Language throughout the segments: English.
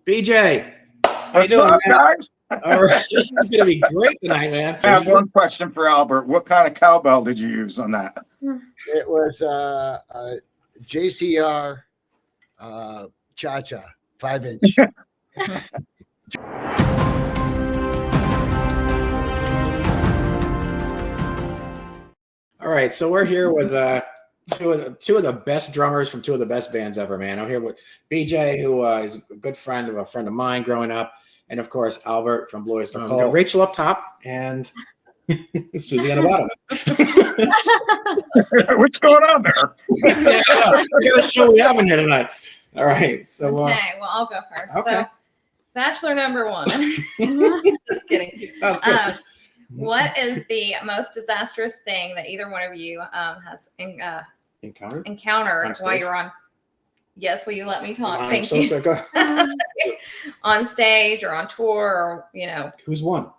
BJ, how you doing, guys? All right, it's gonna be great tonight, man. I have one question for Albert. What kind of cowbell did you use on that? It was JCR Cha-Cha 5-inch. All right, so we're here with two of the best drummers from two of the best bands ever, man. I'm here with BJ, who is a good friend of a friend of mine growing up, and of course Albert from Oyster. We got Rachel up top and Susie on the bottom. What's going on there? Yeah, what show we having here tonight? All right, so okay, well I'll go first. Okay. So, bachelor number one. Just kidding. What is the most disastrous thing that either one of you has encountered while you're on? Yes, will you let me talk? Thank you. So on stage or on tour, or who's won?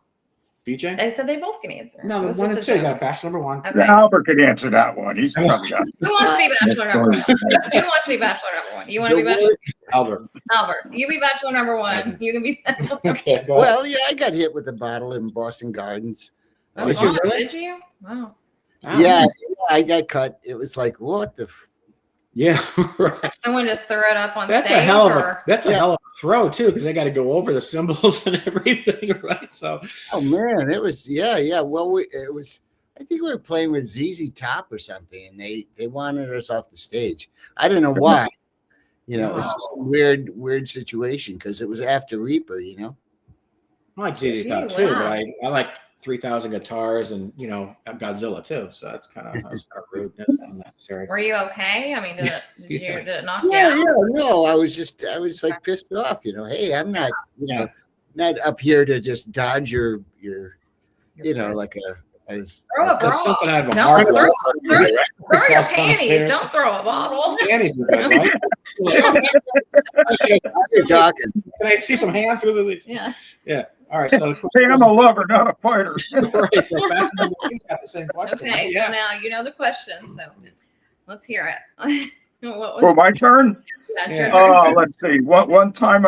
BJ? They said they both can answer. No, one and two. You got bachelor number one. Okay. Albert could answer that one. He's probably got. Who wants to be bachelor number one? Who wants to be bachelor number one? You want to be bachelor? Albert. Albert, you be bachelor number one. You can be bachelor. Okay. Well, yeah, I got hit with a bottle in Boston Gardens. Oh, did you? Wow. Yeah, I got cut. It was like, what the? Yeah, right. Someone just threw it up on that's stage. A hell of a hell of a throw too, because they got to go over the cymbals and everything, right? So, oh man, it was yeah. Well, it was. I think we were playing with ZZ Top or something, and they wanted us off the stage. I don't know why. It was just a weird situation because it was after Reaper. I like ZZ Top too, but I like 3,000 guitars and Godzilla too. So that's kind of rude, unnecessary. Were you okay? I mean, did it knock you out? Yeah, no. I was like pissed off. Hey, I'm not not up here to just dodge your like a. Throw a bottle. Something out of a throw your panties. Don't throw a bottle. Panties are good, right? Talking. Can I see some hands with it? Yeah. All right. So I'm a lover, not a fighter. Right. So back to he's got the same question. Okay. Right? So now you know the question. So let's hear it. My turn. Yeah. Let's see. One time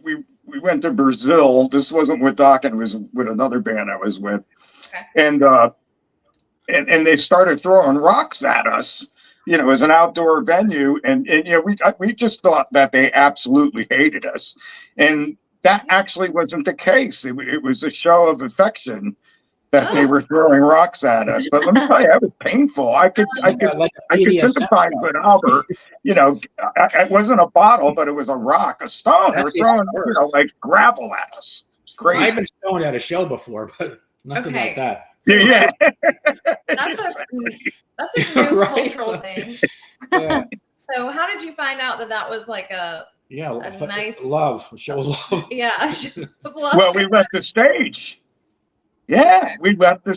we went to Brazil. This wasn't with Dokken. It was with another band I was with. Okay. And they started throwing rocks at us, as an outdoor venue. And we just thought that they absolutely hated us. And that actually wasn't the case. It was a show of affection that they were throwing rocks at us. But let me tell you, that was painful. I could sympathize with Albert. It wasn't a bottle, but it was a rock, a stone. They were throwing, like gravel at us. It's crazy. I've been stoned at a show before, but nothing like that. So yeah. That's a new cultural thing. Yeah. So how did you find out that was like a nice show of love? Yeah, a show of love. Well, we left the stage. Yeah, we left the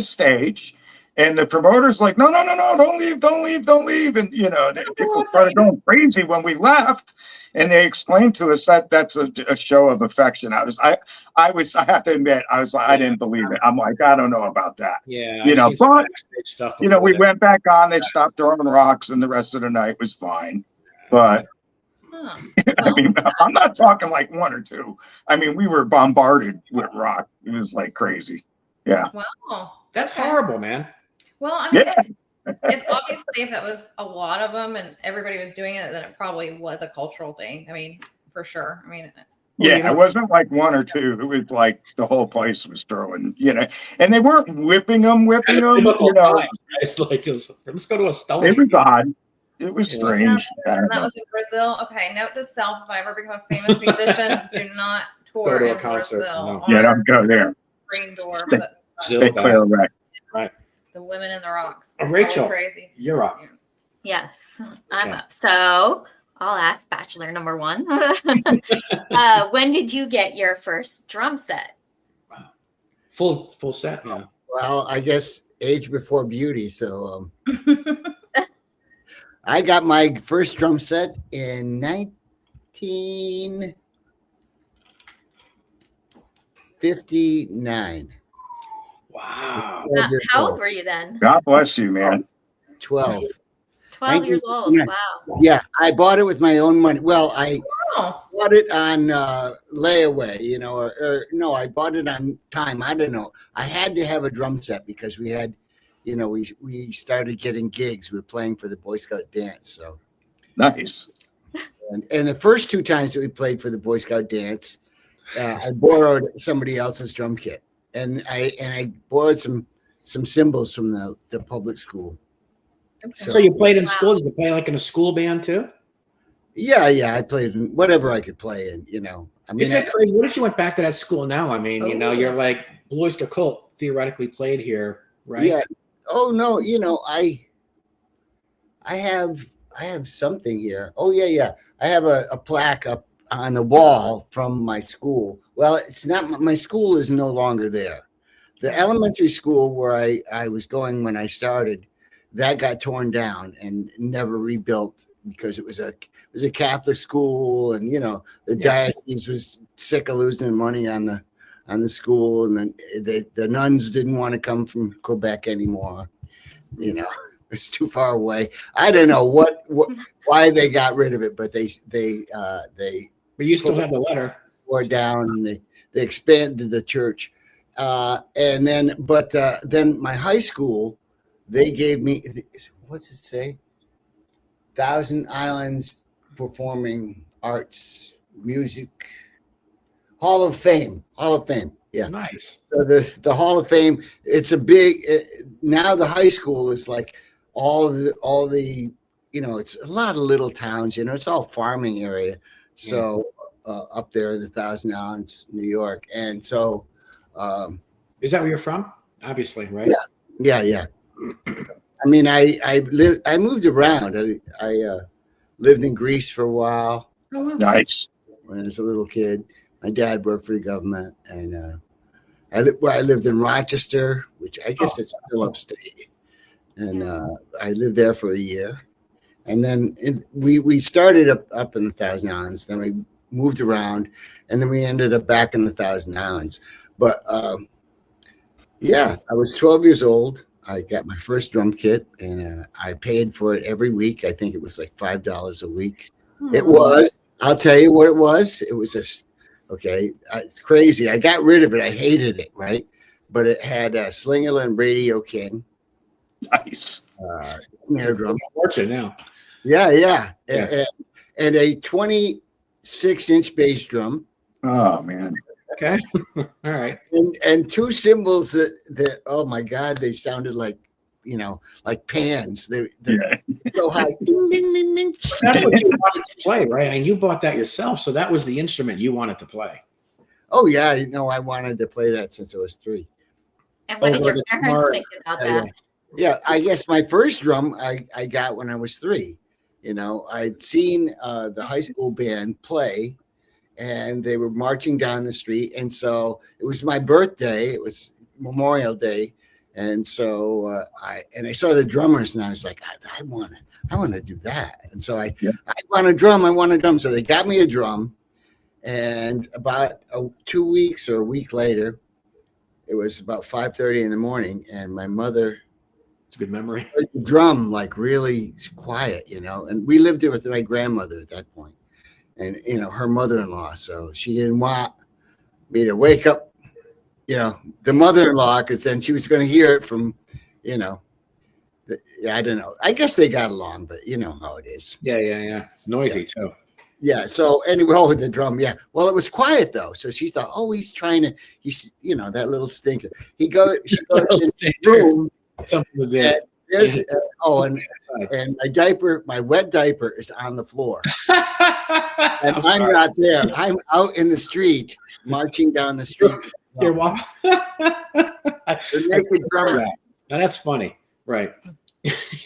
stage, and the promoter's like, no, don't leave. And people started going crazy when we left. And they explained to us that that's a show of affection. I have to admit, I didn't believe it. I'm like, I don't know about that. Yeah. But we went back on, they stopped throwing rocks, and the rest of the night was fine. But I mean, I'm not talking like one or two. I mean, we were bombarded with rock. It was like crazy. Yeah. Wow. That's horrible, man. Well, I mean, if it was a lot of them and everybody was doing it, then it probably was a cultural thing. I mean, for sure. I mean, it wasn't like one or two. It was like the whole place was throwing, and they weren't whipping them. It's like, let's go to a stone. It was odd. It was strange. That was in Brazil. Okay, note to self: if I ever become a famous musician, do not tour in Brazil. No. Yeah, don't go there. Green door, stay clear of that. Right. The women in the rocks. Rachel, crazy. You're up. Yes, I'm up. So I'll ask bachelor number one. When did you get your first drum set? Wow. Full set. Yeah. Well, I guess age before beauty. So I got my first drum set in 1959. Wow. How old were you then? God bless you, man. 12. 12 years old. Wow. Yeah, I bought it with my own money. Well, Oh, bought it on layaway, you know, or no, I bought it on time. I don't know. I had to have a drum set because we had, you know, we started getting gigs. We were playing for the Boy Scout dance. So Nice. and the first 2 times that we played for the Boy Scout dance, I borrowed somebody else's drum kit, and I borrowed some cymbals from the public school. okay. So you played in Wow. school? Did you play like in a school band too? Yeah, I played in whatever I could play in, you know. I mean, Isn't that crazy? What if you went back to that school now? I mean, you know, Oh. you're like Blue Oyster Cult theoretically played here, right? yeah. Oh no, you know, I have something here. Oh yeah. I have a plaque up on the wall from my school. Well, it's not, my school is no longer there. The elementary school where I was going when I started, that got torn down and never rebuilt because it was a Catholic school, and you know the diocese was sick of losing money on the school, and then the nuns didn't want to come from Quebec anymore. You know, it's too far away. I don't know why they got rid of it, but they But you still have the letter. tore down, and they expanded the church. And then my high school, they gave me, what's it say? Thousand Islands Performing Arts Music Hall of Fame. Yeah. Nice. So the Hall of Fame, it's a big, now the high school is like all the, you know, it's a lot of little towns, you know, it's all farming area. So up there in the Thousand Islands, New York. And so, Is that where you're from? Obviously, right? yeah. I mean, I moved around. I lived in Greece for a while Oh, wow. Nice. when I was a little kid. My dad worked for the government, and I lived in Rochester, which I guess it's still upstate. And I lived there for a year, and then we started up in the Thousand Islands. Then we moved around, and then we ended up back in the Thousand Islands. But yeah, I was 12 years old. I got my first drum kit, and I paid for it every week. I think it was like $5 a week. It was. I'll tell you what it was. It was it's crazy. I got rid of it. I hated it, right? But it had a Slingerland Radio King. Nice. Snare drum. Fortune now. Yeah. And a 26-inch bass drum. Oh man. Okay. All right. And 2 cymbals that oh my God, they sounded like, you know, like pans. They so high. Ding, ding, ding, ding. That's what you wanted to play, right? I mean, you bought that yourself, so that was the instrument you wanted to play. Oh yeah, you know, I wanted to play that since I was 3. And what did Oh, your the parents smart- think about that? Yeah, I guess my first drum I got when I was 3. You know, I'd seen the high school band play, and they were marching down the street. And so it was my birthday. It was Memorial Day. And so I saw the drummers, and I was like, I want to do that. And so I want a drum. So they got me a drum. And about 2 weeks or a week later, it was about 5:30 in the morning, and my mother, It's a good memory. heard the drum like really quiet, you know. And we lived there with my grandmother at that point, and you know, her mother-in-law. So she didn't want me to wake up, you know, the mother-in-law, because then she was going to hear it from, you know, I don't know. I guess they got along, but you know how it is. Yeah. It's noisy too. Yeah. So anyway, with the drum, yeah. Well, it was quiet though, so she thought, oh, he's, you know, that little stinker. She goes in the room. Something to do. There's and my diaper, my wet diaper is on the floor, and I'm not there. I'm out in the street, marching down the street. You're walking. The naked drummer. Now that's funny, right?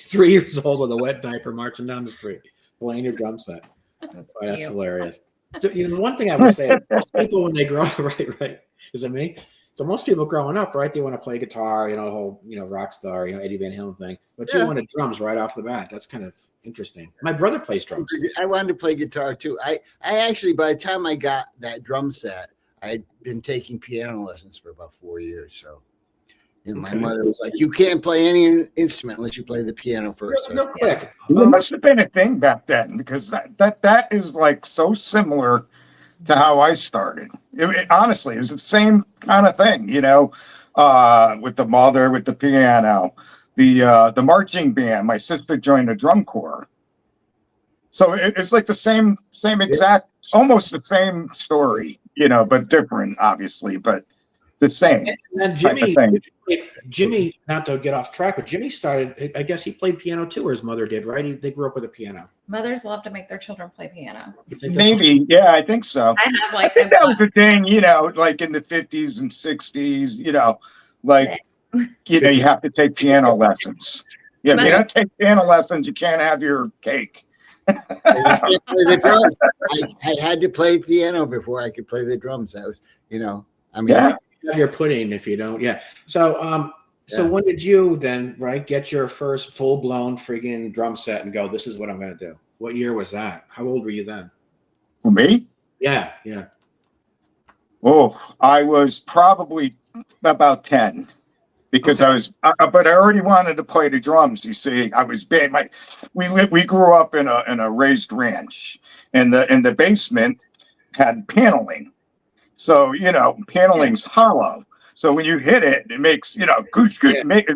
3 years old with a wet diaper marching down the street, playing your drum set. That's hilarious. So, you know, one thing I would say, most people when they grow up, right? Is it me? So most people growing up, right, they want to play guitar, you know, whole, you know, rock star, you know, Eddie Van Halen thing. But you wanted drums right off the bat. That's kind of interesting. My brother plays drums. I wanted to play guitar too. I actually, by the time I got that drum set, I'd been taking piano lessons for about 4 years. So, My mother was like, "You can't play any instrument unless you play the piano first." Real quick. It must have been a thing back then because that is like so similar to how I started. Honestly, it was the same kind of thing, with the mother, with the piano, the marching band. My sister joined the drum corps, so it's like the same exact, almost the same story, but different, obviously, but the same. And then Jimmy, not to get off track, but Jimmy started, I guess he played piano too, or his mother did, right? They grew up with a piano. Mothers love to make their children play piano. Maybe, yeah, I think so. I have I think that was a thing, like in the 50s and 60s, you have to take piano lessons. Yeah, if you don't take piano lessons, you can't have your cake. I had to play piano before I could play the drums. That was, yeah. Your pudding if you don't. Yeah. So when did you then get your first full blown friggin' drum set and go, this is what I'm gonna do? What year was that? How old were you then? For me? Yeah. Oh, I was probably about 10 because but I already wanted to play the drums. You see, I was big. We grew up in a raised ranch, and the basement had paneling. So, paneling's hollow. So when you hit it, it makes, goosh, it makes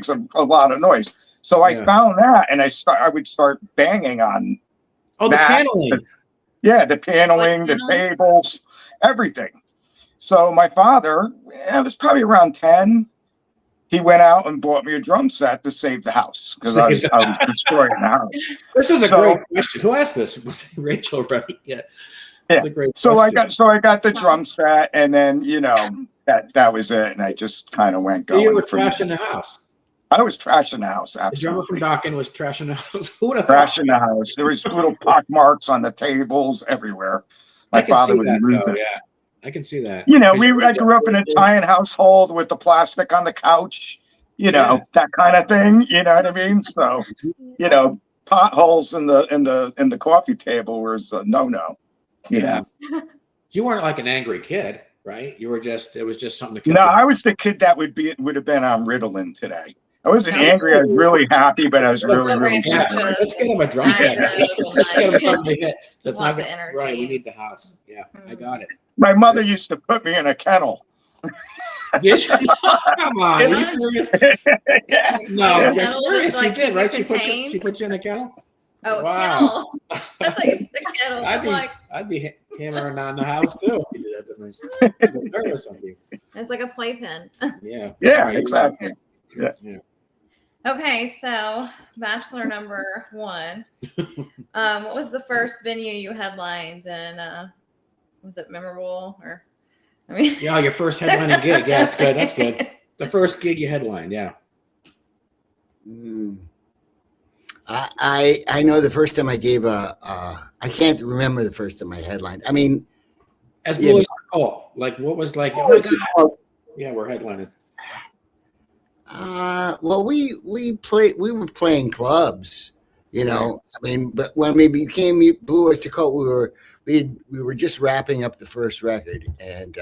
a lot of noise. So I found that and I would start banging on the paneling. The paneling, the tables, everything. So my father, it was probably around 10. He went out and bought me a drum set to save the house because I was destroying the house. This is a great question. Who asked this? Was it Rachel, right? Yeah. Yeah. So I got the drum set, and then that was it, and I just kind of went going. You were trashing the house. I was trashing the house. Absolutely. The drummer from Dokken was trashing the house. Who would have trashing the house? There was little pock marks on the tables everywhere. My father would lose it. Yeah, I can see that. I grew up in an Italian household with the plastic on the couch. That kind of thing. You know what I mean? So, potholes in the coffee table was a no. Yeah. You weren't like an angry kid, right? You were it was just something to No, I was the kid that would have been on Ritalin today. I wasn't angry. I was really happy, but I was really sad. Let's get him a drum set. Let's get him something to hit. That's not energy. Right. We need the house. Yeah, I got it. My mother used to put me in a kennel. Yes. Come on. Are you serious? No, you're serious. Like, you did, right? She contained? put you in a kennel? Oh, wow. Kennel. I thought you said kettle. I'd be hammering on the house too. It's like a playpen. Yeah. Yeah, exactly. Yeah. Okay, so bachelor number 1. What was the first venue you headlined, and was it memorable or? Yeah, your first headlining gig. Yeah, that's good. That's good. The first gig you headlined. Yeah. I know the first time I gave I can't remember the first time I headlined. I mean, as Blue Oyster Cult, like what was like? Oh my God. Yeah, we're headlining. Well, we were playing clubs, I mean, but when we became Blue Oyster Cult, we were just wrapping up the first record, and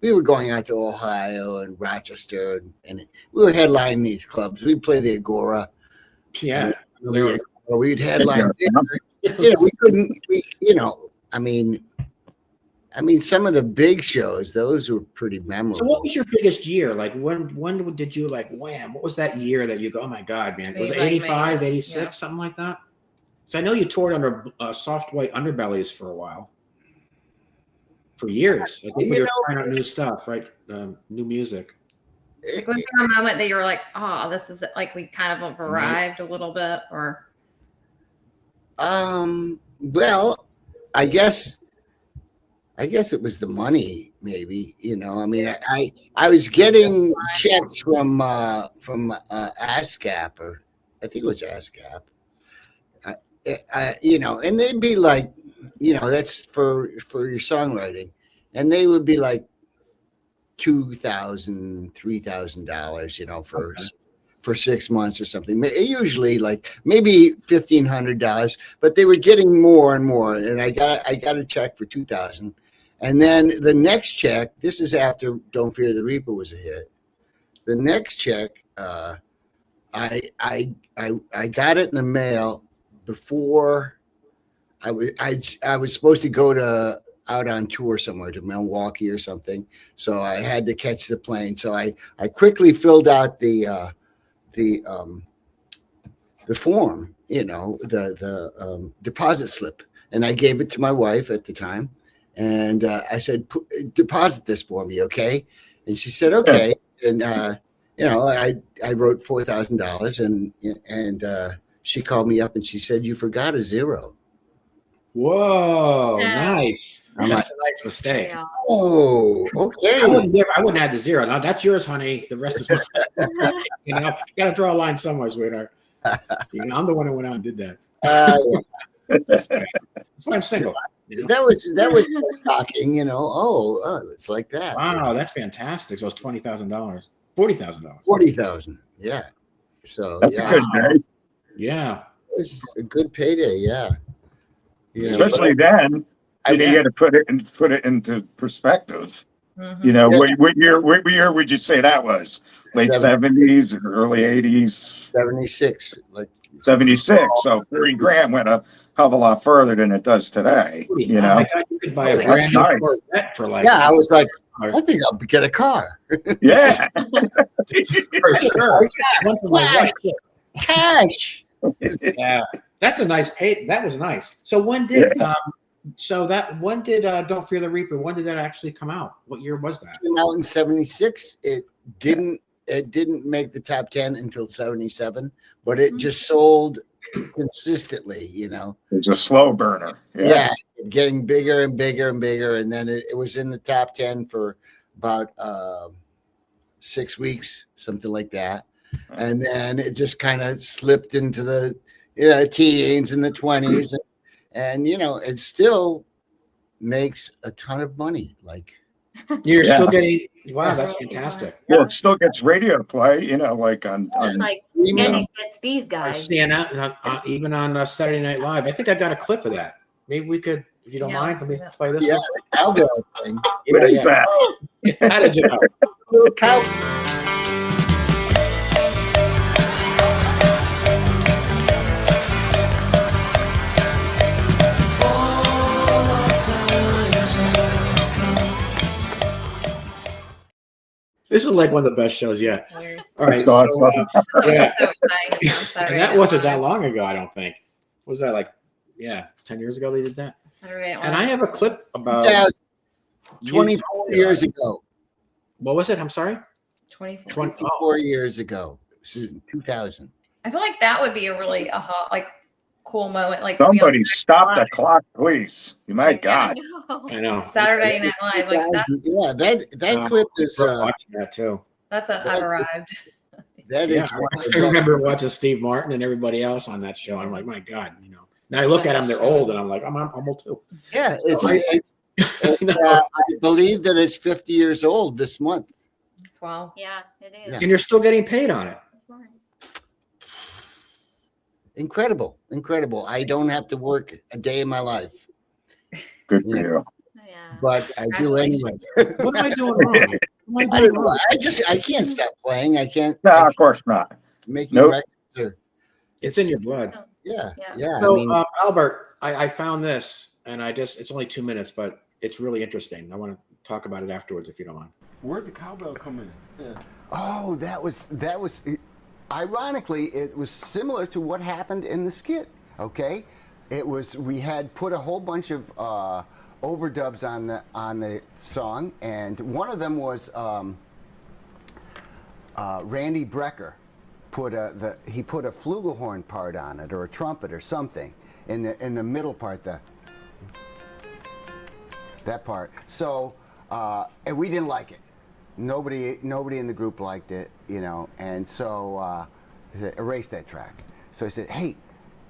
we were going out to Ohio and Rochester, and we were headlining these clubs. We'd play the Agora. Yeah. We'd headline. We couldn't. I mean, some of the big shows, those were pretty memorable. So what was your biggest year? Like when did you wham? What was that year that you go, oh my God, man? Was it 85, 86, something like that? So I know you toured under Soft White Underbellies for a while. For years. I think we were trying out new stuff, right? New music. Was there a moment that you were like, oh, this is like we kind of arrived a little bit, or? Well, I guess it was the money, maybe. I mean, I was getting checks from ASCAP, or I think it was ASCAP. And they'd be like, that's for your songwriting, and they would be like $2,000, $3,000, for 6 months or something. Usually like maybe $1,500, but they were getting more and more. And I got a check for $2,000, and then the next check. This is after "Don't Fear the Reaper" was a hit. the next check, I got it in the mail before I was supposed to go out on tour somewhere to Milwaukee or something. So I had to catch the plane. So I quickly filled out the form, the deposit slip, and I gave it to my wife at the time. And I said, deposit this for me, okay? And she said, okay. And I wrote $4,000, and she called me up and she said, you forgot a zero. Whoa, Yeah. Nice. That's a nice mistake. Yeah. Oh, okay. I wouldn't add the zero. Now that's yours, honey. The rest is mine. You gotta draw a line somewhere, sweetheart. I'm the one who went out and did that. That's why I'm single. That was shocking, it's like that. Wow, that's fantastic. So it's $20,000, $40,000. 40,000. Yeah. So That's a good day. Yeah. It was a good payday. Yeah. Especially then, you had to put it into perspective. Mhm. What year would you say that was? Late 70s or early 80s? 76. Like 76. So $30,000 went a hell of a lot further than it does today. Oh my God, you could buy a brand That's new nice. Corvette for like. I was like, I think I'll get a car. Yeah. For sure. One for my wife. Cash. Yeah, that's a nice pay. That was nice. So when did Don't Fear the Reaper? When did that actually come out? What year was that? Came out in 76. It didn't make the top 10 until 77, but it just sold consistently, It's a slow burner. Yeah, getting bigger and bigger and bigger. And then it was in the top 10 for about 6 weeks, something like that. And then it just kind of slipped into the teens and the 20s. And it still makes a ton of money. Like You're still getting, wow, that's fantastic. Well, it still gets radio play, like on It's like, and it gets these guys. Even on Saturday Night Live. I think I got a clip of that. Maybe we could, if you don't mind, let me play this. Yeah, one. the cowbell thing. what is that? How did you know? Little cow. This is like one of the best shows yet. All right, That's so, awesome. yeah. So exciting on Saturday And that Night wasn't that Live. long ago, I don't think. What was that like? Yeah, 10 years ago they did that. Saturday Night And I Live. have a clip about Yeah, 24 years ago. What was it? I'm sorry. 24. 24 years ago. 2000. I feel like that would be a really cool moment. Like to be on Somebody stop the Live. clock, please. My God. I know. Saturday Night Live. Like that's 2000. Yeah, that clip is watching that too. I've arrived. that Yeah, is one of the I best. remember watching Steve Martin and everybody else on that show. I'm like, my God, Now I look at them, they're old, and I'm like, I'm old too. Yeah, I know. I believe that it's 50 years old this month. That's wow. Yeah, it is. And you're still getting paid on it. That's smart. Incredible. I don't have to work a day in my life, Good for you. Yeah. but I do anyway. What am I doing wrong? What am I I don't doing know. wrong? I can't stop playing. I can't. No, of course not. Making Nope. records or It's in your blood. yeah. Yeah. So, Albert, I found this, and it's only 2 minutes, but it's really interesting. I want to talk about it afterwards, if you don't mind. Where'd the cowbell come in? Yeah. Oh, that was ironically, it was similar to what happened in the skit. Okay, we had put a whole bunch of overdubs on the song, and one of them was Randy Brecker put a flugelhorn part on it, or a trumpet or something in the middle part, that part. So and we didn't like it. Nobody in the group liked it, and so I said, erase that track. So I said, hey,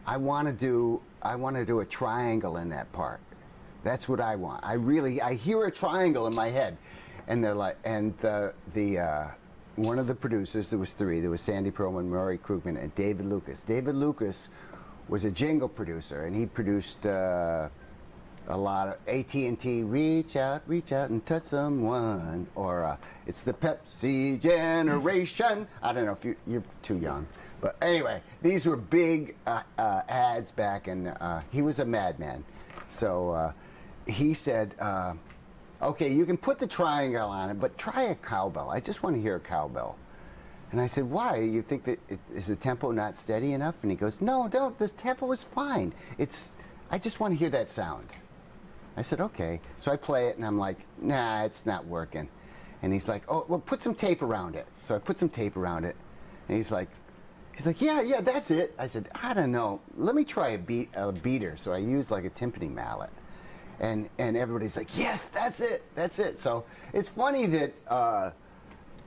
I want to do a triangle in that part. That's what I want. I hear a triangle in my head. And they're like, and the one of the producers, there was three. There was Sandy Perlman, Murray Krugman, and David Lucas. David Lucas was a jingle producer, and he produced a lot of AT&T, reach out and touch someone, or it's the Pepsi generation. I don't know if you're too young, but anyway, these were big ads back, and he was a madman. So he said, okay, you can put the triangle on it, but try a cowbell. I just want to hear a cowbell. And I said, why? You think that is the tempo not steady enough? And he goes, no, don't. The tempo is fine. I just want to hear that sound. I said, okay. So I play it, and I'm like, nah, it's not working. And he's like, oh, well, put some tape around it. So I put some tape around it, and he's like, yeah, that's it. I said, I don't know. Let me try a beater. So I used like a timpani mallet. And everybody's like, yes, that's it. So it's funny that,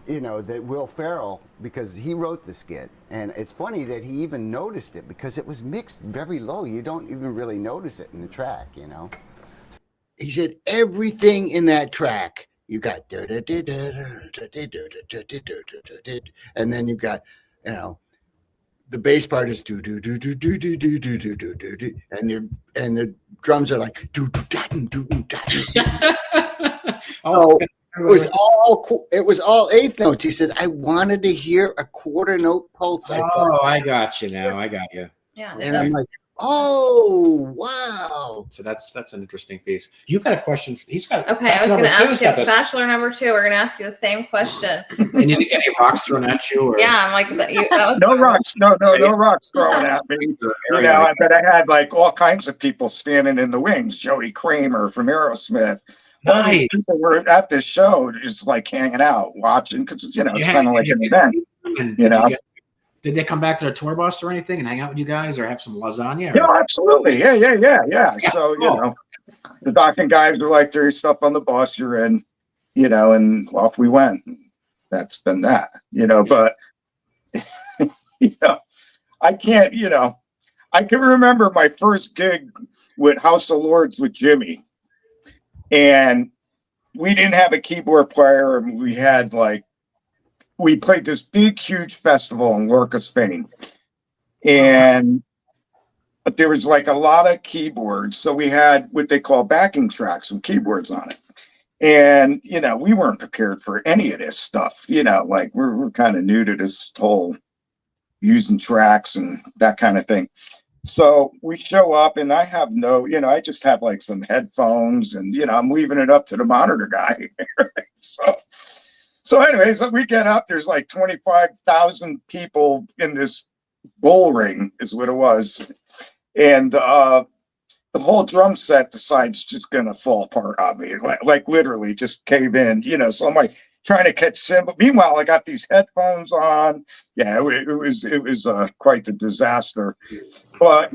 that Will Ferrell, because he wrote the skit, and it's funny that he even noticed it because it was mixed very low. You don't even really notice it in the track, He said everything in that track, you got, and then you got, the bass part is do do do do do do do do do do do do, and the drums are like do do da do do da. Oh, it was all eighth notes. He said I wanted to hear a quarter note pulse. I got you now. I got you. Yeah. And I'm like, oh wow. So that's an interesting piece. You've got a question. He's got. Okay, I was going to ask you, Bachelor number 2. We're going to ask you the same question. And you didn't get any rocks thrown at you? Or? Yeah, I'm like that was no rocks. No rocks thrown at me. But I had like all kinds of people standing in the wings. Jody Kramer from Aerosmith. All these people were at this show, just like hanging out, watching, because it's kind of like an event. Did they come back to the tour bus or anything and hang out with you guys, or have some lasagna? Yeah, absolutely. Yeah. So the Dokken guys were like, "There's stuff on the bus. You're in," and off we went. That's been that, But I can't. I can remember my first gig with House of Lords with Jimmy. And we didn't have a keyboard player, and we played this big, huge festival in Lorca, Spain. And there was like a lot of keyboards. So we had what they call backing tracks with keyboards on it. And, we weren't prepared for any of this stuff. We're kind of new to this whole using tracks and that kind of thing. So we show up, and I have I just have like some headphones, and I'm leaving it up to the monitor guy. So anyways, we get up. There's like 25,000 people in this bull ring, is what it was, and the whole drum set decides just gonna fall apart on me, like literally just cave in. So I'm like trying to catch cymbal. Meanwhile, I got these headphones on. Yeah, it was quite a disaster. But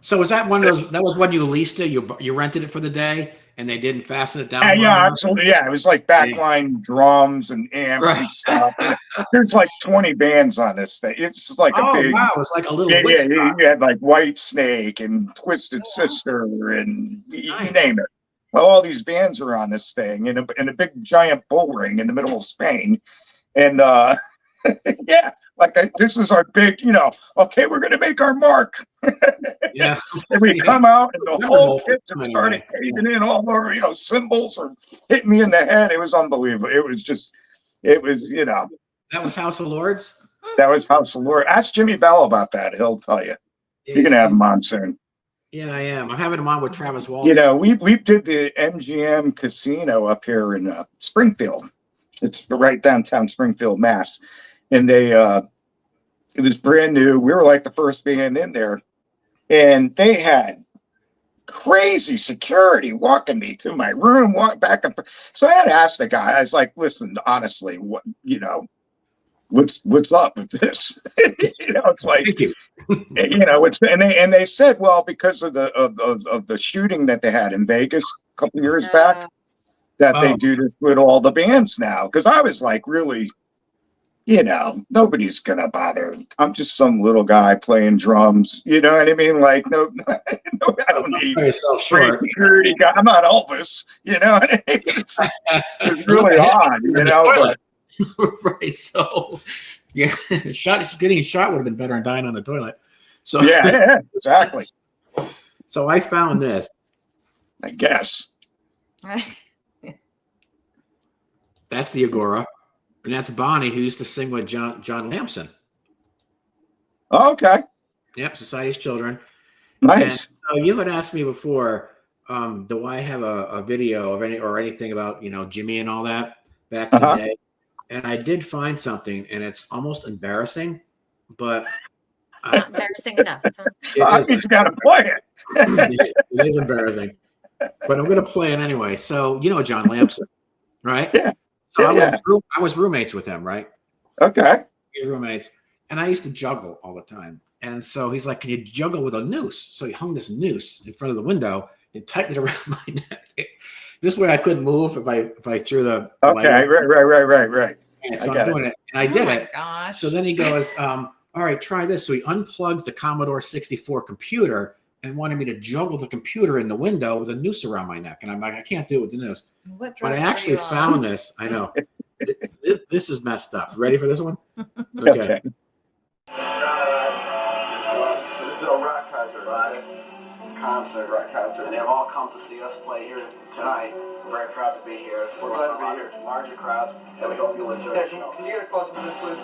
So was that one of those? That was when you leased it. You rented it for the day, and they didn't fasten it down. Yeah, absolutely. Yeah, it was like backline drums and amps and stuff. There's like 20 bands on this thing. It's like a big. Wow, it's like a little. You had like White Snake and Twisted Sister and you name it. Well, all these bands are on this thing in a big giant bull ring in the middle of Spain, and yeah. This is our big, okay, we're going to make our mark. Yeah. And we come out, and the whole pit just started caving in all over, cymbals or hitting me in the head. It was unbelievable. It was, That was House of Lords? That was House of Lords. Ask Jimmy Bell about that. He'll tell you. You're going to have him on soon. Yeah, I am. I'm having him on with Travis Walton. We did the MGM Casino up here in Springfield. It's right downtown Springfield, Mass. And it was brand new. We were like the first band in there, and they had crazy security walking me to my room, walk back and forth. So I had to ask the guy. I was like, "Listen, honestly, what's up with this?" It's like, and they said, well, because of the shooting that they had in Vegas a couple years back, that they do this with all the bands now. Because I was like, really. Nobody's gonna bother. I'm just some little guy playing drums. You know what I mean? Like, no, I don't need security guy. I'm not Elvis. You know what I mean? It's really odd. But right. So, yeah, getting shot would have been better than dying on the toilet. So yeah, exactly. So I found this. I guess. That's the Agora, and that's Bonnie, who used to sing with John Lamson. Oh, okay. Yep, Society's Children. Nice. And so you had asked me before, do I have a video of anything about Jimmy and all that back in the day? And I did find something, and it's almost embarrassing, but Not embarrassing enough. He's got to play it. It is embarrassing, but I'm going to play it anyway. So John Lamson, right? Yeah. So Yeah, I was roommates with him, right? Okay. Roommates, and I used to juggle all the time. And so he's like, "Can you juggle with a noose?" So he hung this noose in front of the window and tightened it around my neck. This way I couldn't move if I threw the Okay, right. And so I'm doing it, and I did it. Gosh. So then he goes, "All right, try this." So he unplugs the Commodore 64 computer and wanted me to juggle the computer in the window with a noose around my neck. And I'm like, I can't do it with the noose. What But I drugs were actually you on? found this. I know. This is messed up. Ready for this one? Okay. This is a rock concert, right? Rock concert. And they've all come to see us play here tonight. We're very proud to be here. We're glad to be here. Larger crowds, and we hope you'll enjoy the show. Can you get a close up this, please?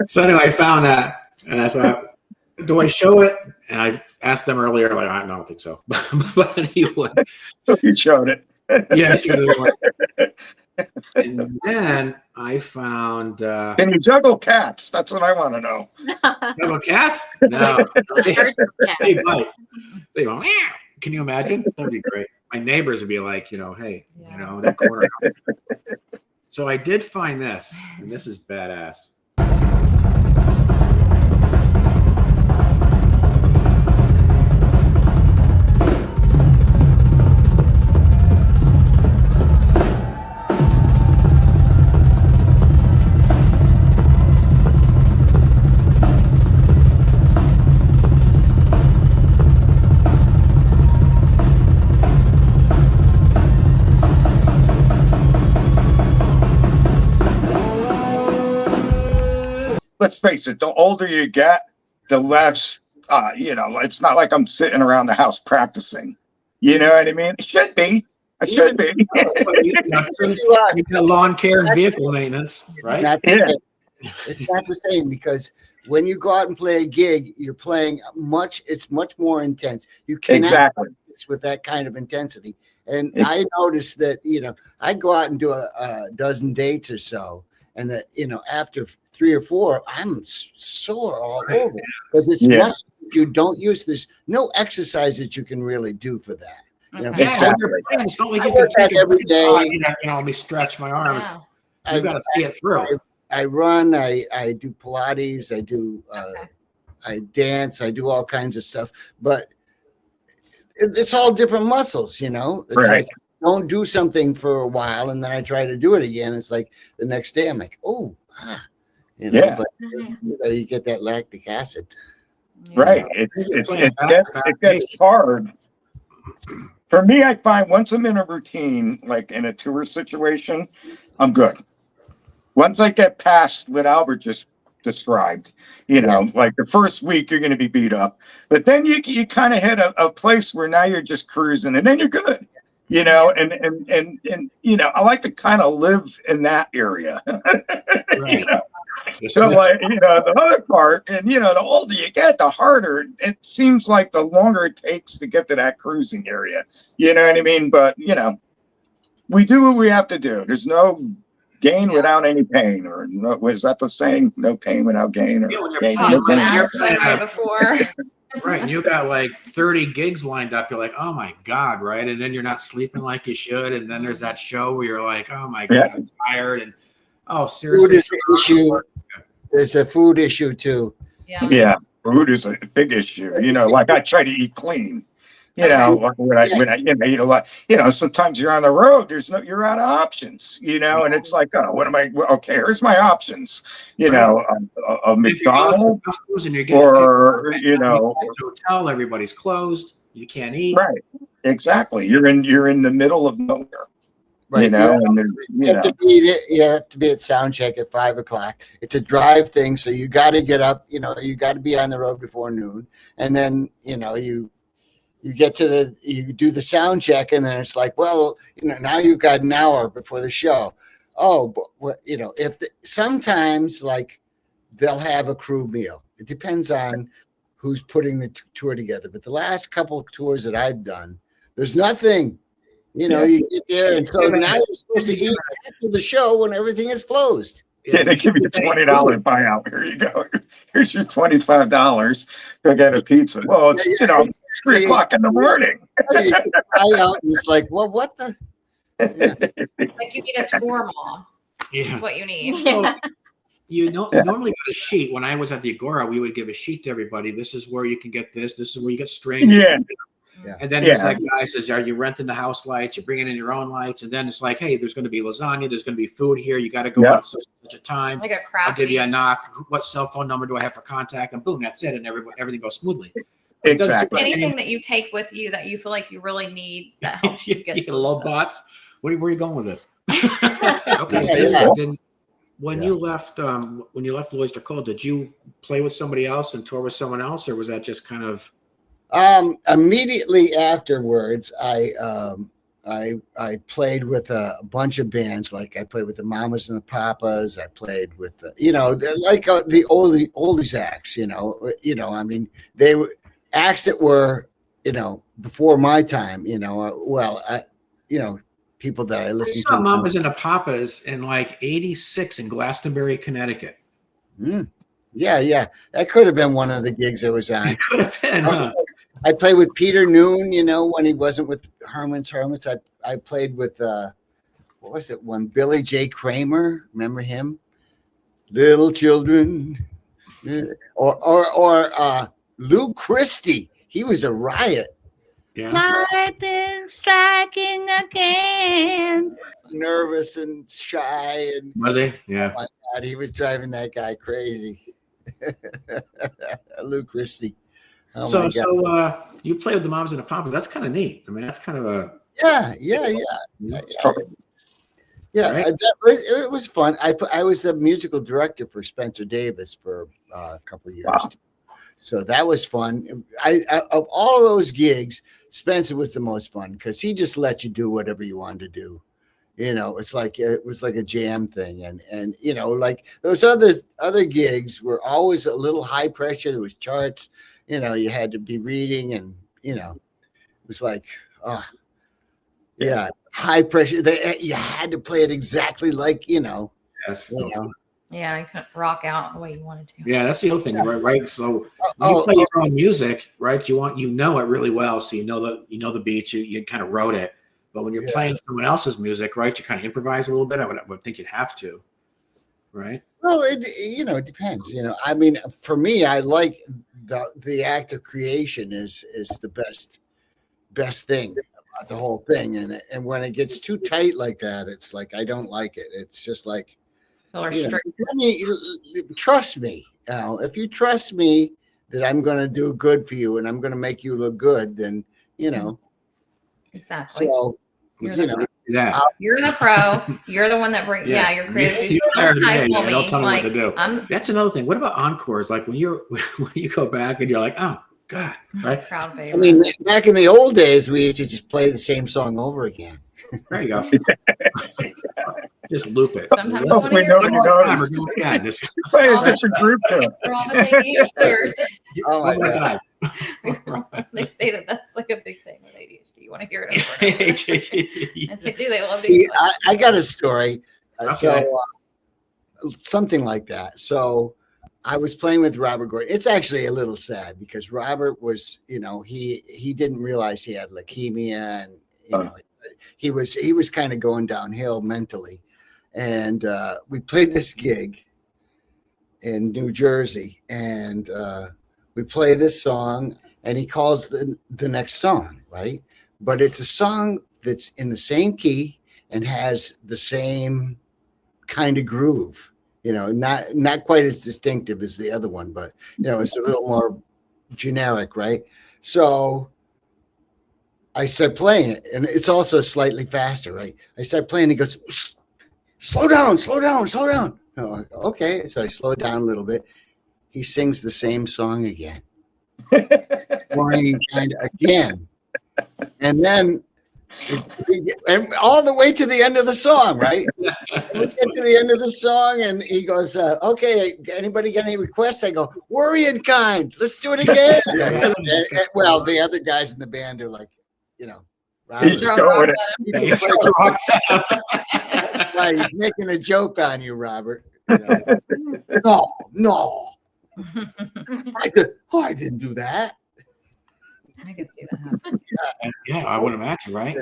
So anyway, I found that, and I thought, do I show it? And I asked them earlier, like, I don't think so. But anyway, You showed it. yeah. And then I found Can you juggle cats? That's what I want to know. juggle cats. No, they bite. They go. Meow. Can you imagine? That'd be great. My neighbors would be like, hey, that corner. So I did find this, and this is badass. Let's face it, the older you get, the less, it's not like I'm sitting around the house practicing. You know what I mean? It should be. It should be. You got lawn care and vehicle maintenance, right? It's not the same because when you go out and play a gig, you're playing it's much more intense. You cannot practice with that kind of intensity. And I noticed that, I go out and do a dozen dates or so, and that, after 3 or 4, I'm sore all over because it's muscle. You don't use this. No exercise that you can really do for that. It's not like you can take every day. Let me stretch my arms. Yeah. You got to see it through. I run. I do Pilates. I do. I dance. I do all kinds of stuff. But it's all different muscles. It's like don't do something for a while, and then I try to do it again. It's like the next day I'm like, but you get that lactic acid. Right. It gets hard. For me, I find once I'm in a routine, like in a tour situation, I'm good. Once I get past what Albert just described, like the first week you're going to be beat up, but then you kind of hit a place where now you're just cruising, and then you're good. And I like to kind of live in that area. So the other part, and the older you get, the harder it seems like the longer it takes to get to that cruising area. You know what I mean? But we do what we have to do. There's no gain without any pain, or no, was that the saying? No pain without gain, or Yeah, when you're gain playing, no gain. Right before. right, and you got like 30 gigs lined up. You're like, oh my god, right? And then you're not sleeping like you should. And then there's that show where you're like, oh my god, I'm tired. And Food seriously, is an issue. There's a food issue too. Yeah, food is a big issue. You know, like I try to eat clean. You know, when I eat a lot, sometimes you're on the road, you're out of options, and it's like, oh, what am I? Well, okay, here's my options, a McDonald's or, hotel, everybody's closed. You can't eat. Right. Exactly. You're in the middle of nowhere. Right. And you have to be at sound check at 5 o'clock. It's a drive thing. So you got to get up, you got to be on the road before noon. And then, you get you do the sound check, and then it's like, well, now you've got an hour before the show. Oh, but sometimes like they'll have a crew meal. It depends on who's putting the tour together. But the last couple of tours that I've done, there's nothing. You get there, and so now you're supposed to eat after the show when everything is closed. Yeah, they give you a $20 buyout. Here you go. Here's your $25. Go get a pizza. Well, it's 3 o'clock in the morning. Buyout, and it's like, well, what the? Yeah. Like you need a tour mall. Yeah, that's what you need. Yeah. So, you normally got a sheet. When I was at the Agora, we would give a sheet to everybody. This is where you can get this. This is where you get strings. Yeah. And then it's like, guy says, are you renting the house lights? You're bringing in your own lights. And then it's like, hey, there's going to be lasagna. There's going to be food here. You got to go at such a time. Like a crap. I'll give you a knock. What cell phone number do I have for contact? And boom, that's it. And everything goes smoothly. Exactly. Anything that you take with you that you feel like you really need that helps you get a little bots. Where are you going with this? Okay. Then when you left Oyster Cult, did you play with somebody else and tour with someone else, or was that just kind of? Immediately afterwards, I played with a bunch of bands. Like I played with the Mamas and the Papas. I played with the oldies acts. I mean, they were acts that were before my time. People that I listened to. Mamas and the Papas in like '86 in Glastonbury, Connecticut. Yeah, that could have been one of the gigs I was on. It could have been. Huh? I played with Peter Noon, when he wasn't with Herman's Hermits. I played with what was it? One Billy J. Kramer. Remember him? Little Children, or Lou Christie. He was a riot. Yeah. Lightning striking again. Nervous and shy, and was he? Yeah. Oh my God, he was driving that guy crazy. Lou Christie. Oh so you play with the Moms and the Papas. That's kind of neat. I mean, that's kind of a Right? It was fun. I was the musical director for Spencer Davis for a couple of years. Wow. So that was fun. Of all those gigs, Spencer was the most fun because he just let you do whatever you wanted to do. It was like a jam thing, and like those other gigs were always a little high pressure. There was charts. You had to be reading, and it was like, high pressure. You had to play it exactly like Yes. Yeah, you couldn't rock out the way you wanted to. Yeah, that's the other thing, right? So when you play your own music, right? You know it really well, so you know the beats. You kind of wrote it. But when you're playing someone else's music, right? You kind of improvise a little bit. I would think you'd have to, right? Well, it depends. I mean, for me, I like the act of creation is the best thing about the whole thing. And when it gets too tight like that, it's like I don't like it. It's just like. Trust me. If you trust me that I'm going to do good for you and I'm going to make you look good, then Exactly. So you're the pro. You're the one that brings. Yeah, you're creative. Don't tell me what to do. That's another thing. What about encores? Like when you go back and you're like, oh God, right? Proud baby. I mean, back in the old days, we used to just play the same song over again. There you go. Just loop it. Sometimes we know you notice. Play a different group to We're all the ADHDers. Oh my God. They say that's like a big thing with ADHD. You want to hear it over and over. And they do. They love to. I got a story. So something like that. So I was playing with Robert Gordon. It's actually a little sad because Robert was, he didn't realize he had leukemia, and he was kind of going downhill mentally. And we played this gig in New Jersey, and we play this song, and he calls the next song, right? But it's a song that's in the same key and has the same kind of groove, not quite as distinctive as the other one, but it's a little more generic, right? So I start playing it, and it's also slightly faster, right? I start playing, he goes, slow down. Okay, so I slow down a little bit. He sings the same song again. Again. And then and all the way to the end of the song, right? And we get to the end of the song, and he goes, okay, anybody got any requests? I go, Worrying Kind, let's do it again. Well, the other guys in the band are like, He's going he's making a joke on you, Robert. No. I didn't do that. I could see that happen. Yeah, I would imagine, right?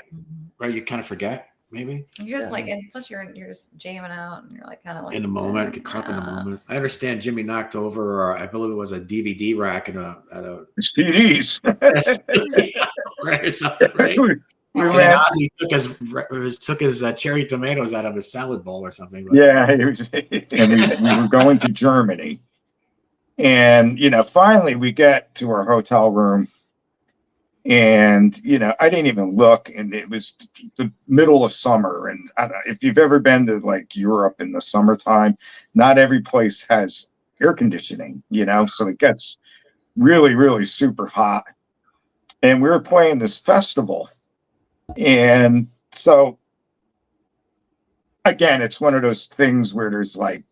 Right, you kind of forget, maybe. You're just like, and plus you're just jamming out, and you're like kind of like In the moment, get caught up in the moment. I understand Jimmy knocked over, or I believe it was a DVD rack at a CDs. or something, right? We And ran, Ozzy took his cherry tomatoes out of his salad bowl or something. yeah, and we were going to Germany. And, finally we get to our hotel room, and, I didn't even look, and it was the middle of summer. And if you've ever been to like Europe in the summertime, not every place has air conditioning, so it gets really, really super hot. And we were playing this festival. And so, again, it's one of those things where there's like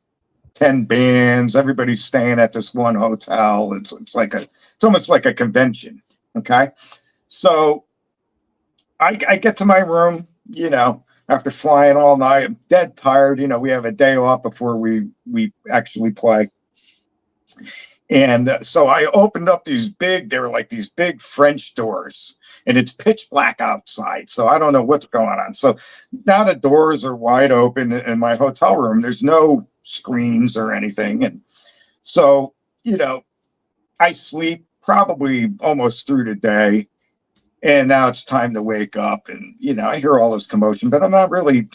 10 bands, everybody's staying at this one hotel. It's almost like a convention. Okay. So I get to my room, after flying all night, I'm dead tired. We have a day off before we actually play. And so I opened up they were like these big French doors, and it's pitch black outside. So I don't know what's going on. So now the doors are wide open in my hotel room. There's no screens or anything. And so, I sleep probably almost through the day. And now it's time to wake up, and, I hear all this commotion, but I'm not really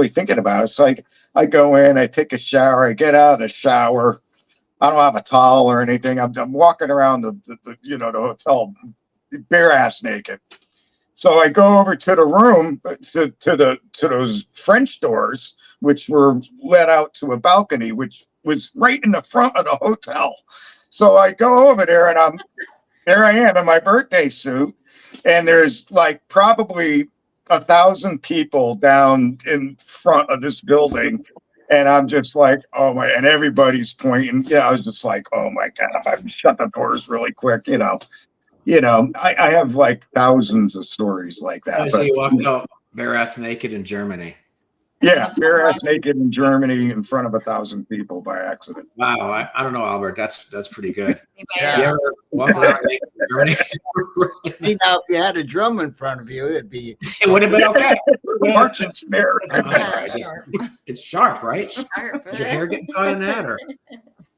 thinking about it. So I go in, I take a shower, I get out of the shower. I don't have a towel or anything. I'm walking around the hotel bare ass naked. So I go over to the room to those French doors, which were let out to a balcony, which was right in the front of the hotel. So I go over there, and there I am in my birthday suit, and there's like probably 1,000 people down in front of this building. And I'm just like, oh my, and everybody's pointing. I was just like, oh my God, if I shut the doors really quick, I have like thousands of stories like that. So you walked out bare ass naked in Germany. Yeah, bare ass naked in Germany in front of 1,000 people by accident. Wow, I don't know, Albert. That's pretty good. You Yeah. You ever walk around naked in Germany? Now, if you had a drum in front of you, it would have been okay. March and snare. It's sharp, right? Sharp. Is your hair getting caught in that, or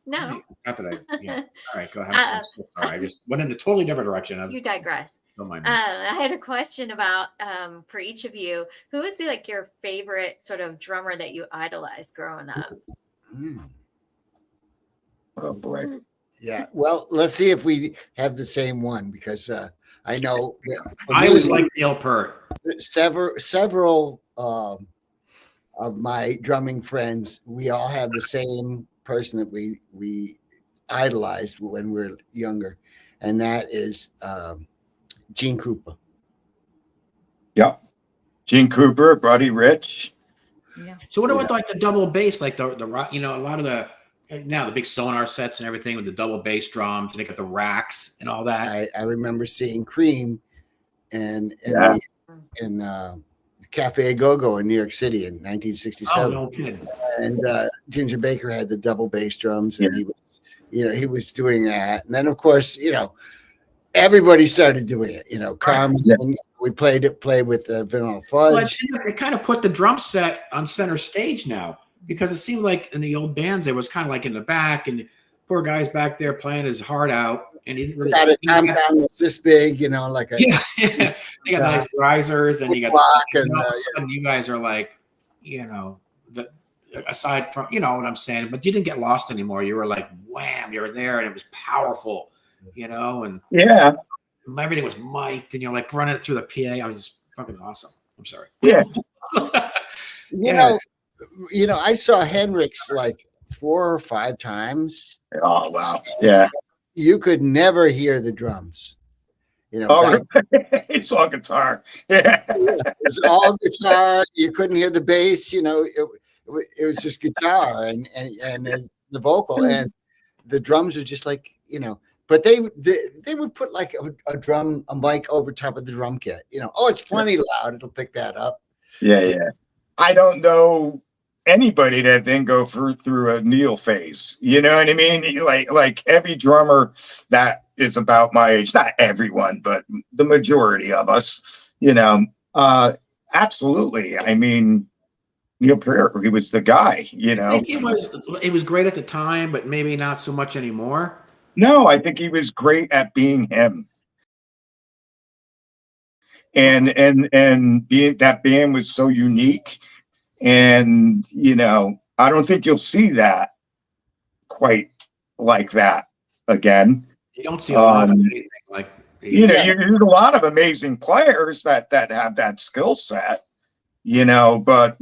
No, not that yeah. All right, go ahead. I'm so sorry. I just went in a totally different direction. you digress. Don't mind me. I had a question about for each of you. Who is your favorite sort of drummer that you idolized growing up? Oh boy. Yeah. Well, let's see if we have the same one, because I know. I always like Neil Peart. Several of my drumming friends, we all have the same person that we idolized when we were younger, and that is Gene Krupa. Yep. Gene Cooper, Buddy Rich. Yeah. So what about like the double bass, like the rock? A lot of the big Sonar sets and everything with the double bass drums, and they got the racks and all that. I remember seeing Cream and Cafe Go-Go in New York City in 1967. Oh, no kidding. And Ginger Baker had the double bass drums, and he was doing that. And then, of course, everybody started doing it. Carmen. We played with Vanilla Fudge. Well, they kind of put the drum set on center stage now, because it seemed like in the old bands it was kind of like in the back, and poor guy's back there playing his heart out, and he didn't really. Got a tom-tom that's this big, like a They got nice risers, and you got and you guys are like, aside from what I'm saying, but you didn't get lost anymore. You were like, wham, you were there, and it was powerful, and everything was mic'd, and you're like running it through the PA. I was just fucking awesome. I'm sorry. Yeah. I saw Hendrix like 4 or 5 times. Oh wow. Yeah. You could never hear the drums. It's all guitar. Yeah. It was all guitar. You couldn't hear the bass. It was just guitar and the vocal, and the drums are just like But they would put like a mic over top of the drum kit. It's plenty loud. It'll pick that up. Yeah. I don't know anybody that didn't go through a Neil phase. You know what I mean? Like every drummer that is about my age, not everyone, but the majority of us, absolutely. I mean, Neil Peart, he was the guy, I think it was great at the time, but maybe not so much anymore. No, I think he was great at being him. And being that band was so unique. And, I don't think you'll see that quite like that again. You don't see a lot of anything like there's a lot of amazing players that have that skill set, but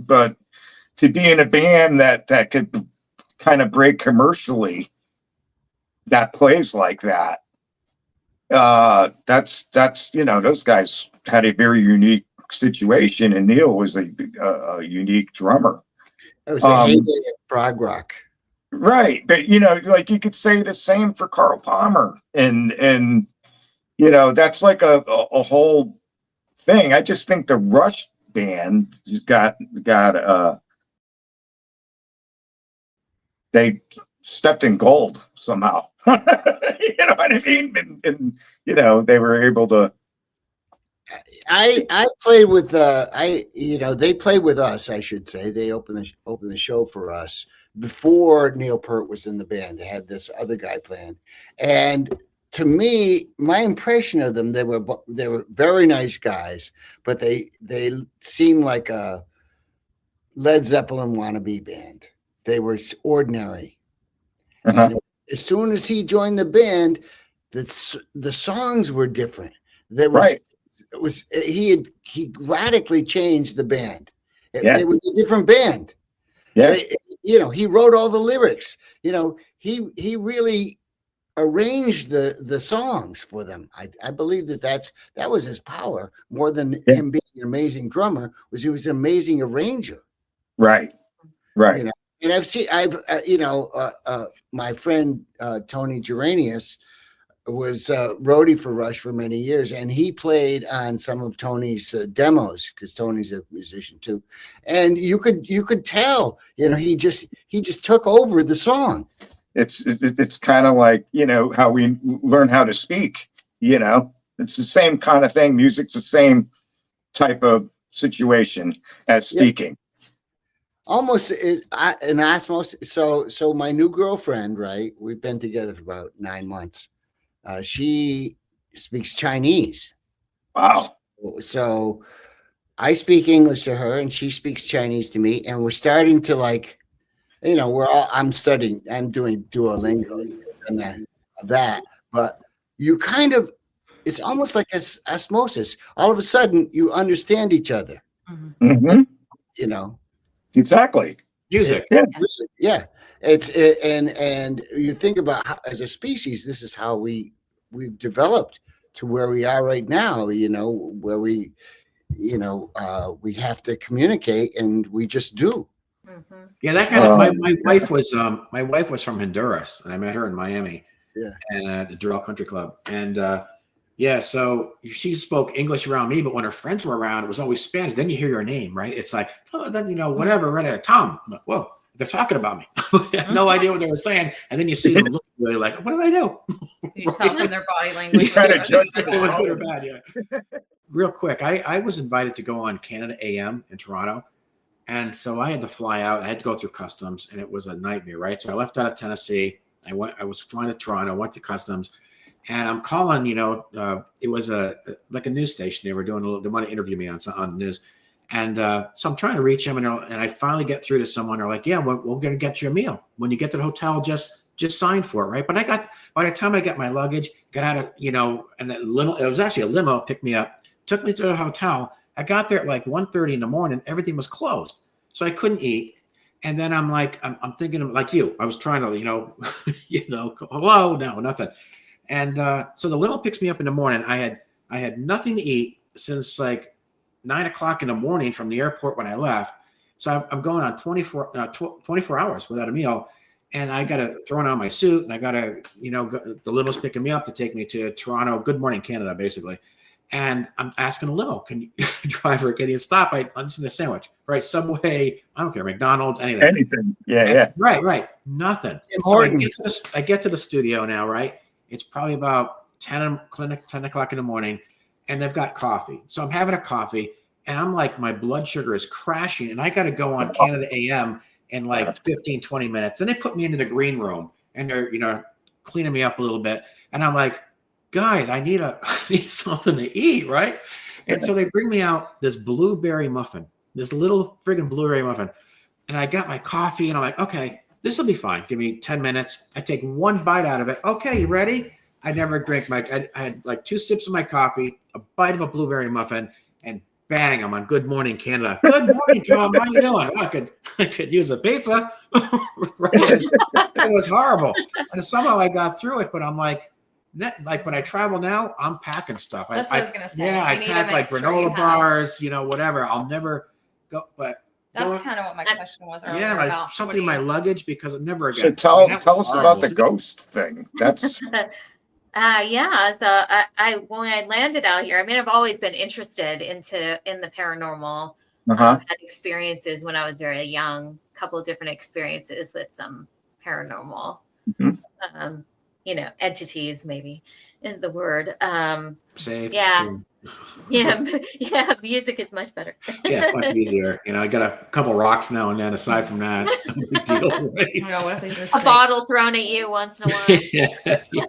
to be in a band that could kind of break commercially, that plays like that, that's those guys had a very unique situation, and Neil was a unique drummer. It was a heyday of prog rock, right? But like you could say the same for Carl Palmer, and that's like a whole thing. I just think the Rush band got they stepped in gold somehow. You know what I mean? And they were able to. I played with they played with us, I should say. They opened the show for us before Neil Peart was in the band. They had this other guy playing, and to me, my impression of them, they were very nice guys, but they seemed like a Led Zeppelin wannabe band. They were ordinary. And as soon as he joined the band, the songs were different. He radically changed the band. It was a different band. Yeah. He wrote all the lyrics. He really arranged the songs for them. I believe that was his power more than him being an amazing drummer. He was an amazing arranger. Right. And my friend Tony Geranius was roadie for Rush for many years, and he played on some of Tony's demos because Tony's a musician too. And you could tell, he just took over the song. It's kind of like how we learn how to speak. It's the same kind of thing. Music's the same type of situation as speaking. Almost an osmosis. So my new girlfriend, right? We've been together for about 9 months. She speaks Chinese. Wow. So I speak English to her, and she speaks Chinese to me, and we're starting to I'm doing Duolingo and that, but it's almost like osmosis. All of a sudden, you understand each other. Mm-hmm. Exactly. Music. Yeah. And you think about how, as a species, this is how we've developed to where we are right now, where we have to communicate, and we just do. Mm-hmm. Yeah, that kind of my wife was from Honduras, and I met her in Miami. Yeah. And at the Doral Country Club. And Yeah, so she spoke English around me, but when her friends were around, it was always Spanish. Then you hear your name, right? It's like, oh, then whatever, right there, Tom. I'm like, whoa, they're talking about me. I had no idea what they were saying, and then you see them looking at you like, what did I do? You tell from their body language. You kinda whether judge it was It was bad. good or bad, yeah. Real quick, I was invited to go on Canada AM in Toronto, and so I had to fly out. I had to go through customs, and it was a nightmare, right? So I left out of Tennessee. I was flying to Toronto, went to customs. And I'm calling, it was like a news station. They were doing they want to interview me on the news. And so I'm trying to reach them, and I finally get through to someone. They're like, yeah, we're going to get you a meal. When you get to the hotel, just sign for it, right? But by the time I got my luggage, got out of, and it was actually a limo, picked me up, took me to the hotel. I got there at like 1:30 in the morning. Everything was closed. So I couldn't eat. And then I'm like, I'm thinking of like you. I was trying to, hello, no, nothing. And so the limo picks me up in the morning. I had nothing to eat since like 9 o'clock in the morning from the airport when I left. So I'm going on 24 hours without a meal. And I got to throw on my suit, and I got to, the limo's picking me up to take me to Toronto. Good morning, Canada, basically. And I'm asking the limo, driver, can you stop? I just need a sandwich, right? Subway, I don't care, McDonald's, anything. Anything. Yeah. Right. Nothing. So I get to the studio now, right? It's probably about 10 o'clock in the morning, and they've got coffee. So I'm having a coffee, and I'm like, my blood sugar is crashing, and I got to go on Canada AM in like 15, 20 minutes. And they put me into the green room, and they're, cleaning me up a little bit. And I'm like, guys, I need something to eat, right? And so they bring me out this blueberry muffin, this little friggin' blueberry muffin. And I got my coffee, and I'm like, okay, this will be fine. Give me 10 minutes. I take one bite out of it. Okay, you ready? I never drank I had like 2 sips of my coffee, a bite of a blueberry muffin, and bang, I'm on Good Morning Canada. Good morning, Tom. How you doing? I could use a pizza. Right? It was horrible. And somehow I got through it, but I'm like when I travel now, I'm packing stuff. That's what I was going to say. Yeah, I pack like granola bars, whatever. I'll never go, but that's kind of what my question was earlier about. Something in my luggage, because never again. So tell us about the ghost thing. That's yeah. So I when I landed out here, I mean, I've always been interested in the paranormal. Had experiences when I was very young. A couple of different experiences with some paranormal, entities. Maybe is the word. Safe. Yeah. Yeah, music is much better. Yeah, much easier. I got a couple rocks now and then. Aside from that, no deal. Right? What if these are A snakes? bottle thrown at you once in a while. Yeah.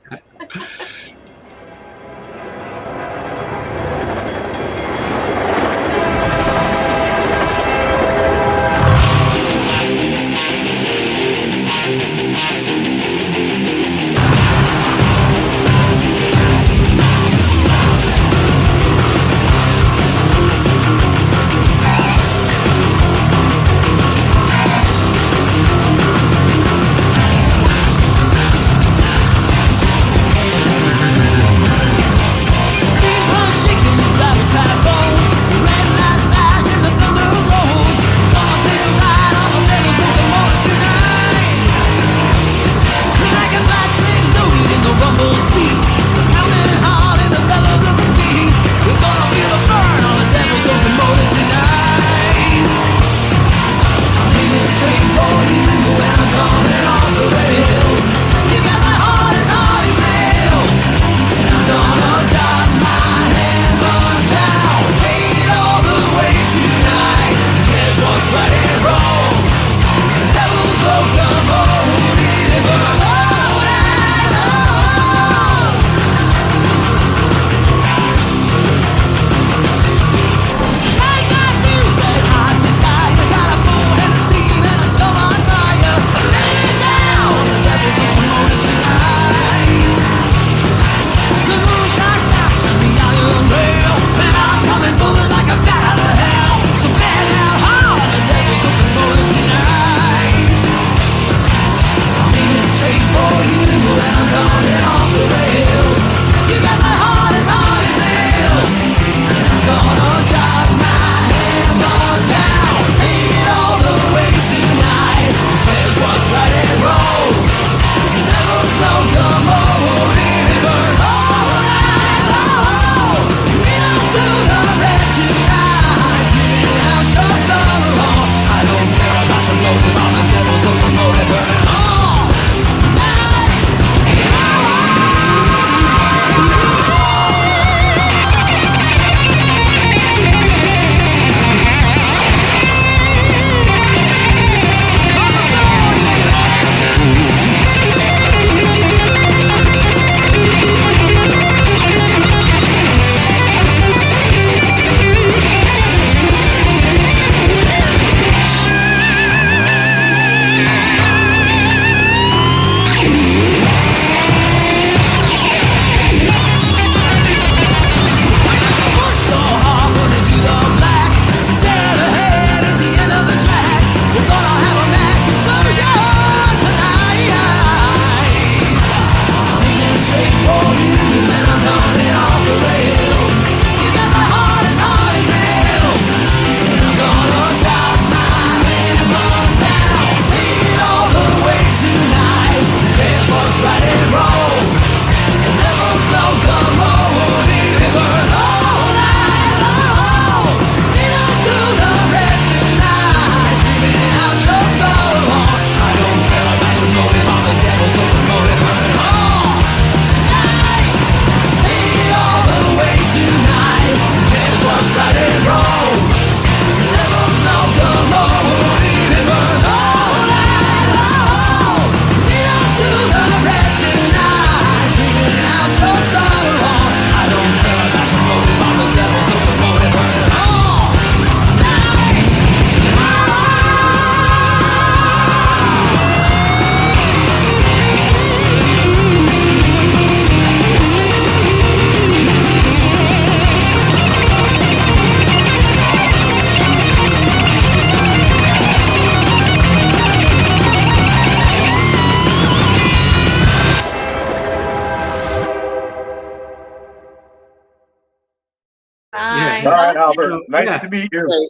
All right, Albert. So, Nice yeah. to meet you. Right.